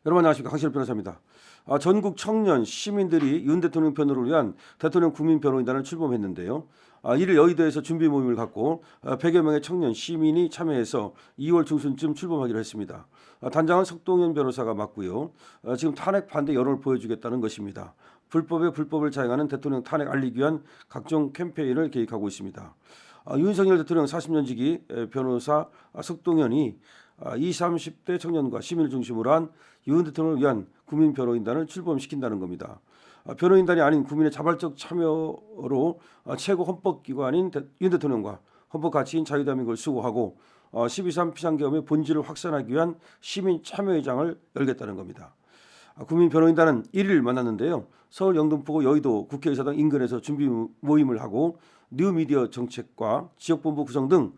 여러분 안녕하십니까, 강신업 변호사입니다. 전국 청년 시민들이 윤 대통령 편을 위한 대통령 국민변호인단을 출범했는데요. 이를 여의도에서 준비 모임을 갖고 100여 명의 청년 시민이 참여해서 2월 중순쯤 출범하기로 했습니다. 단장은 석동현 변호사가 맡고요. 지금 탄핵 반대 여론을 보여주겠다는 것입니다. 불법에 불법을 자행하는 대통령 탄핵 알리기 위한 각종 캠페인을 계획하고 있습니다. 윤석열 대통령 40년 지기 변호사 석동현이 20, 30대 청년과 시민을 중심으로 한 윤 대통령을 위한 국민변호인단을 출범시킨다는 겁니다. 변호인단이 아닌 국민의 자발적 참여로 최고 헌법기관인 윤 대통령과 헌법 가치인 자유대한민국을 수호하고 12.3 비상계엄의 본질을 확산하기 위한 시민 참여회장을 열겠다는 겁니다. 국민변호인단은 1일 만났는데요. 서울 영등포구 여의도 국회의사당 인근에서 준비 모임을 하고 뉴미디어 정책과 지역본부 구성 등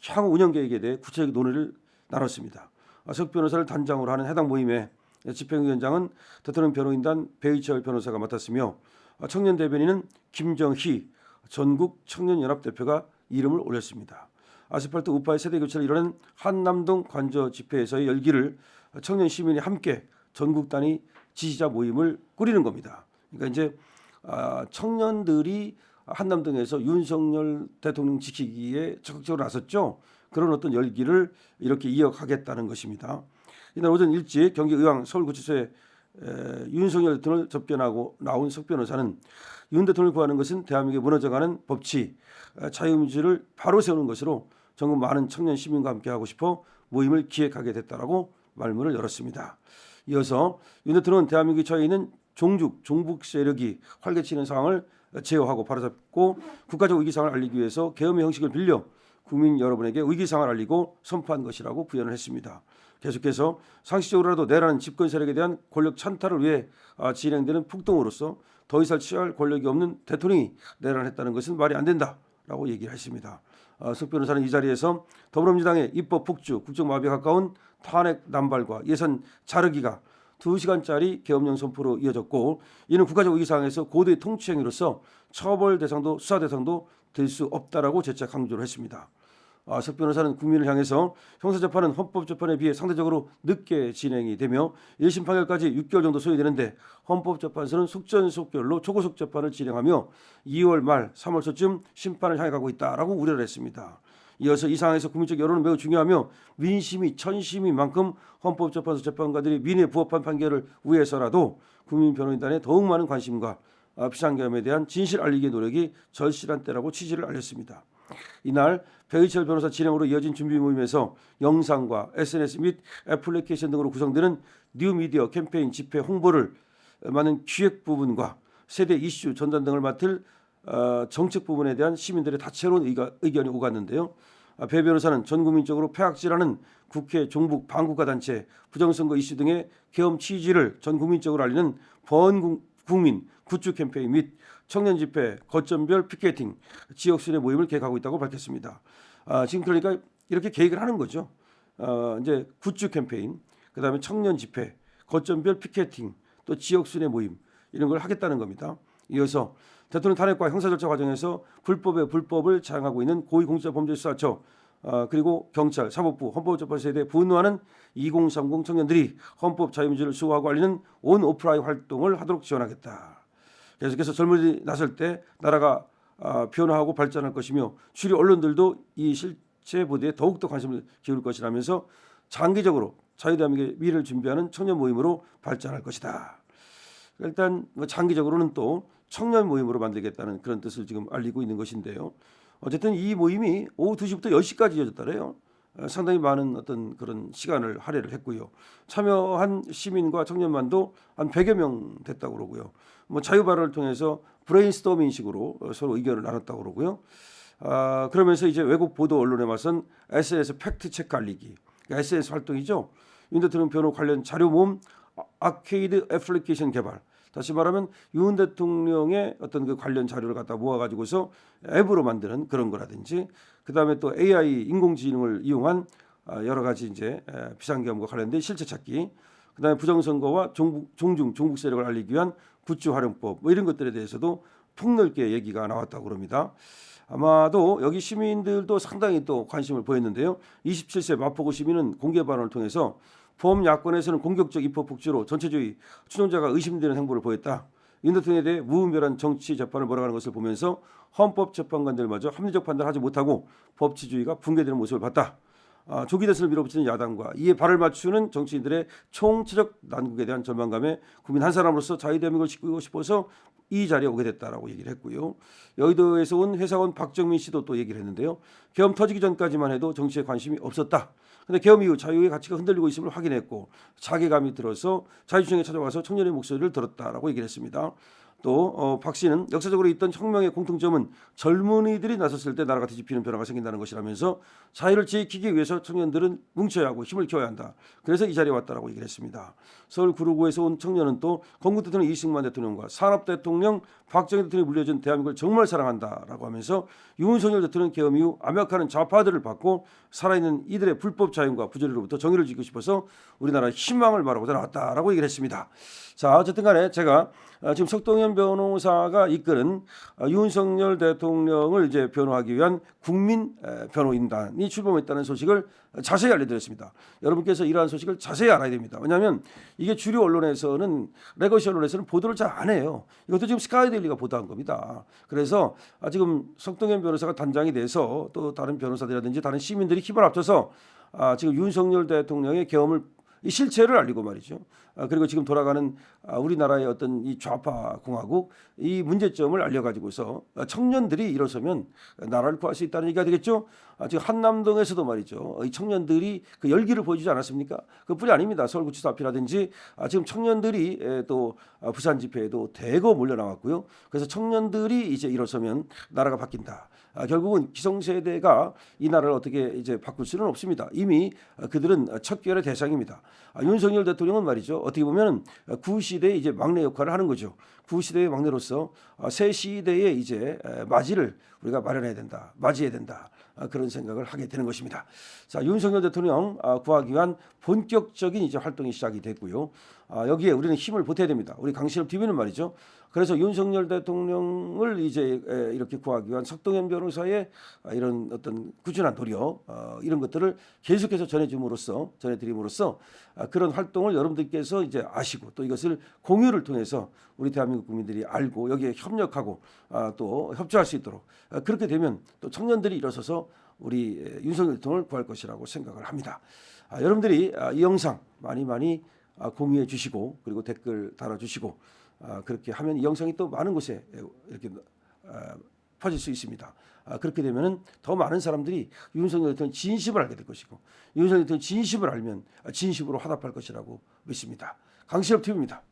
향후 운영 계획에 대해 구체적 논의를 나눴습니다. 석 변호사를 단장으로 하는 해당 모임에 집행위원장은 대통령 변호인단 배의철 변호사가 맡았으며 청년 대변인은 김정희 전국 청년연합 대표가 이름을 올렸습니다. 아스팔트 우파의 세대 교체를 이뤄낸 한남동 관저 집회에서의 열기를 청년 시민이 함께 전국 단위 지지자 모임을 꾸리는 겁니다. 그러니까 이제 청년들이 한남동에서 윤석열 대통령 지키기에 적극적으로 나섰죠. 그런 어떤 열기를 이렇게 이어가겠다는 것입니다. 이날 오전 일찍 경기의왕 서울구치소에 윤석열 대통령을 접견하고 나온 석 변호사는 윤 대통령을 구하는 것은 대한민국에 무너져가는 법치, 자유민주를 바로 세우는 것으로 전국 많은 청년 시민과 함께하고 싶어 모임을 기획하게 됐다라고 말문을 열었습니다. 이어서 윤 대통령은 대한민국에 처해 있는 종북 세력이 활개치는 상황을 제어하고 바로잡고 국가적 위기상을 알리기 위해서 계엄의 형식을 빌려 국민 여러분에게 위기상을 알리고 선포한 것이라고 부연을 했습니다. 계속해서 상식적으로라도 내라는 집권 세력에 대한 권력 찬탈을 위해 진행되는 폭동으로서 더 이상 취할 권력이 없는 대통령이 내란했다는 것은 말이 안 된다라고 얘기를 했습니다. 석 변호사는 이 자리에서 더불어민주당의 입법 폭주, 국정 마비에 가까운 탄핵 남발과 예산 자르기가 2시간짜리 계엄령 선포로 이어졌고 이는 국가적 위기 상황에서 고도의 통치 행위로서 처벌 대상도 수사 대상도 될 수 없다라고 재차 강조를 했습니다. 석 변호사는 국민을 향해서 형사재판은 헌법재판에 비해 상대적으로 늦게 진행이 되며 1심 판결까지 6개월 정도 소요되는데 헌법재판소는 속전속결로 초고속 재판을 진행하며 2월 말 3월 초쯤 심판을 향해 가고 있다라고 우려를 했습니다. 이어서 이 상황에서 국민적 여론은 매우 중요하며 민심이 천심인 만큼 헌법재판소 재판관들이 민의에 부합한 판결을 위해서라도 국민변호인단에 더욱 많은 관심과 비상계엄에 대한 진실 알리기의 노력이 절실한 때라고 취지를 알렸습니다. 이날 배의철 변호사 진행으로 이어진 준비 모임에서 영상과 SNS 및 애플리케이션 등으로 구성되는 뉴미디어 캠페인 집회 홍보를 맡는 기획 부분과 세대 이슈 전달 등을 맡을 정책 부분에 대한 시민들의 다채로운 의견이 오갔는데요. 배 변호사는 전 국민적으로 폐악질하는 국회 종북 반국가 단체 부정선거 이슈 등의 계엄 취지를 전 국민적으로 알리는 번국민 굿즈 캠페인 및 청년 집회, 거점별 피켓팅, 지역 순회 모임을 계획하고 있다고 밝혔습니다. 지금 그러니까 이렇게 계획을 하는 거죠. 이제 굿즈 캠페인, 그다음에 청년 집회, 거점별 피켓팅, 또 지역 순회 모임 이런 걸 하겠다는 겁니다. 이어서 대통령 탄핵과 형사절차 과정에서 불법의 불법을 자행하고 있는 고위공직자범죄수사처 그리고 경찰, 사법부, 헌법재판소에 대해 분노하는 2030 청년들이 헌법 자유민주를 수호하고 알리는 온 오프라인 활동을 하도록 지원하겠다. 계속해서 젊은이들이 나설 때 나라가 변화하고 발전할 것이며 주류 언론들도 이 실체 보도에 더욱더 관심을 기울일 것이라면서 장기적으로 자유대한민국의 미래를 준비하는 청년 모임으로 발전할 것이다. 일단 장기적으로는 또 청년 모임으로 만들겠다는 그런 뜻을 지금 알리고 있는 것인데요. 어쨌든 이 모임이 오후 2시부터 10시까지 이어졌다래요. 상당히 많은 어떤 그런 시간을 할애를 했고요. 참여한 시민과 청년만도 한 100여 명 됐다고 그러고요. 자유 발언을 통해서 브레인스토밍식으로 서로 의견을 나눴다고 그러고요. 그러면서 이제 외국 보도 언론에 맞선 SNS 팩트 체크 알리기, 그러니까 SNS 활동이죠. 윤 대통령 변호 관련 자료 모음, 아케이드 애플리케이션 개발. 다시 말하면 윤 대통령의 어떤 그 관련 자료를 갖다 모아가지고서 앱으로 만드는 그런 거라든지, 그 다음에 또 AI 인공지능을 이용한 여러 가지 이제 비상계엄과 관련된 실체 찾기, 그 다음에 부정선거와 종북 세력을 알리기 위한 굿즈 활용법 뭐 이런 것들에 대해서도 폭넓게 얘기가 나왔다고 그럽니다. 아마도 여기 시민들도 상당히 또 관심을 보였는데요. 27세 마포구 시민은 공개 발언을 통해서 범야권에서는 공격적 입법 복지로 전체주의 추종자가 의심되는 행보를 보였다. 윤 대통령에 대해 무분별한 정치 재판을 몰아가는 것을 보면서 헌법재판관들마저 합리적 판단을 하지 못하고 법치주의가 붕괴되는 모습을 봤다. 조기 대선을 밀어붙이는 야당과 이에 발을 맞추는 정치인들의 총체적 난국에 대한 절망감에 국민 한 사람으로서 자유대한민국을 지키고 싶어서 이 자리에 오게 됐다라고 얘기를 했고요. 여의도에서 온 회사원 박정민 씨도 또 얘기를 했는데요. 계엄 터지기 전까지만 해도 정치에 관심이 없었다. 근데 계엄 이후 자유의 가치가 흔들리고 있음을 확인했고 자괴감이 들어서 자유시장에 찾아와서 청년의 목소리를 들었다라고 얘기를 했습니다. 또 박 씨는 역사적으로 있던 혁명의 공통점은 젊은이들이 나섰을 때 나라가 뒤집히는 변화가 생긴다는 것이라면서 자유를 지키기 위해서 청년들은 뭉쳐야 하고 힘을 키워야 한다. 그래서 이 자리에 왔다라고 얘기를 했습니다. 서울 구로구에서 온 청년은 또 건국 대통령 이승만 대통령과 산업 대통령 박정희 대통령이 물려준 대한민국을 정말 사랑한다라고 하면서 윤석열 대통령 계엄 이후 암약하는 좌파들을 받고 살아있는 이들의 불법 자유과 부조리로부터 정의를 지키고 싶어서 우리나라의 희망을 말하고자 나왔다라고 얘기를 했습니다. 자, 어쨌든 간에 제가 지금 석동현 변호사가 이끄는 윤석열 대통령을 이제 변호하기 위한 국민 변호인단이 출범했다는 소식을 자세히 알려드렸습니다. 여러분께서 이러한 소식을 자세히 알아야 됩니다. 왜냐하면 이게 주류 언론에서는 레거시 언론에서는 보도를 잘 안 해요. 이것도 지금 스카이데일리가 보도한 겁니다. 그래서 지금 석동현 변호사가 단장이 돼서 또 다른 변호사들이라든지 다른 시민들이 힘을 합쳐서 지금 윤석열 대통령의 계엄을 이 실체를 알리고 말이죠. 그리고 지금 돌아가는 우리나라의 어떤 이 좌파 공화국 이 문제점을 알려가지고서 청년들이 일어서면 나라를 구할 수 있다는 얘기가 되겠죠. 지금 한남동에서도 말이죠. 이 청년들이 그 열기를 보여주지 않았습니까? 그뿐이 아닙니다. 서울구치소 앞이라든지 지금 청년들이 또 부산 집회에도 대거 몰려 나왔고요. 그래서 청년들이 이제 일어서면 나라가 바뀐다. 결국은 기성세대가 이 나라를 어떻게 이제 바꿀 수는 없습니다. 이미 그들은 척결의 대상입니다. 윤석열 대통령은 말이죠. 어떻게 보면 구시대의 이제 막내 역할을 하는 거죠. 구시대의 막내로서 새 시대의 이제 맞이를 우리가 마련해야 된다. 맞이해야 된다. 그런 생각을 하게 되는 것입니다. 자, 윤석열 대통령 구하기 위한 본격적인 이제 활동이 시작이 됐고요. 여기에 우리는 힘을 보태야 됩니다. 우리 강신업 TV는 말이죠. 그래서 윤석열 대통령을 이제 이렇게 구하기 위한 석동현 변호사의 이런 어떤 꾸준한 노력 이런 것들을 계속해서 전해드림으로써 그런 활동을 여러분들께서 이제 아시고 또 이것을 공유를 통해서 우리 대한민국 국민들이 알고 여기에 협력하고 또 협조할 수 있도록 그렇게 되면 또 청년들이 일어서서 우리 윤석열 대통령을 구할 것이라고 생각을 합니다. 여러분들이 이 영상 많이 공유해 주시고 그리고 댓글 달아주시고 그렇게 하면 이 영상이 또 많은 곳에 이렇게 퍼질 수 있습니다. 그렇게 되면은 더 많은 사람들이 윤석열 대통령 진심을 알게 될 것이고 윤석열 대통령 진심을 알면 진심으로 화답할 것이라고 믿습니다. 강신업 TV입니다.